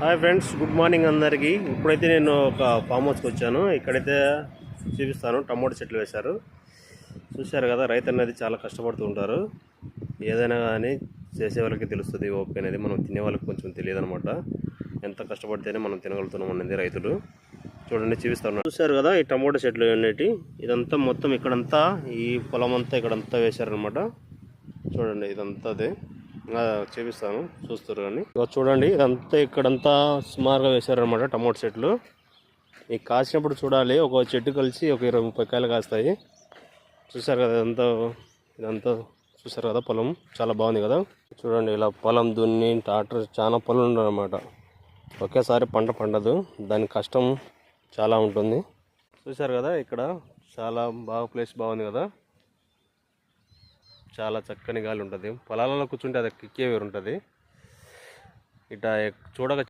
Hi friends, good morning అందరికీ. ఇప్పుడైతే నేను ఒక ఫామ్ హౌస్కి వచ్చాను. ఇక్కడైతే చూపిస్తాను. టమోటా చెట్లు వేశారు. చూశారు కదా, రైతు అనేది చాలా కష్టపడుతూ ఉంటారు. ఏదైనా కానీ చేసే వాళ్ళకి తెలుస్తుంది ఓకే అనేది, మనం తినే వాళ్ళకి కొంచెం తెలియదు అనమాట. ఎంత కష్టపడితేనే మనం తినగలుగుతున్నాం అనేది రైతులు. చూడండి, చూపిస్తాను. చూశారు కదా, ఈ టమోటా చెట్లు అనేటి ఇదంతా మొత్తం ఇక్కడంతా ఈ పొలం అంతా ఇక్కడంతా వేశారనమాట. చూడండి, ఇదంతా అదే చూపిస్తాను, చూస్తారు కానీ. చూడండి, ఇదంతా ఇక్కడంతా సుమారుగా వేశారనమాట టమోటా చెట్లు. ఈ కాసినప్పుడు చూడాలి, ఒక చెట్టు కలిసి ఒక 20-30 కాయలు కాస్తాయి. చూసారు కదా, ఇదంతా చూసారు కదా, పొలం చాలా బాగుంది కదా. చూడండి, ఇలా పొలం దున్ని ట్రాక్టర్ చాలా పొలం ఉండదన్నమాట. ఒకేసారి పంట పండదు, దాని కష్టం చాలా ఉంటుంది. చూసారు కదా, ఇక్కడ చాలా బాగా ప్లేస్ బాగుంది కదా. చాలా చక్కని గాలి ఉంటుంది. పొలాలలో కూర్చుంటే అది కిక్కే వేరు ఉంటుంది. ఇట్లా చూడక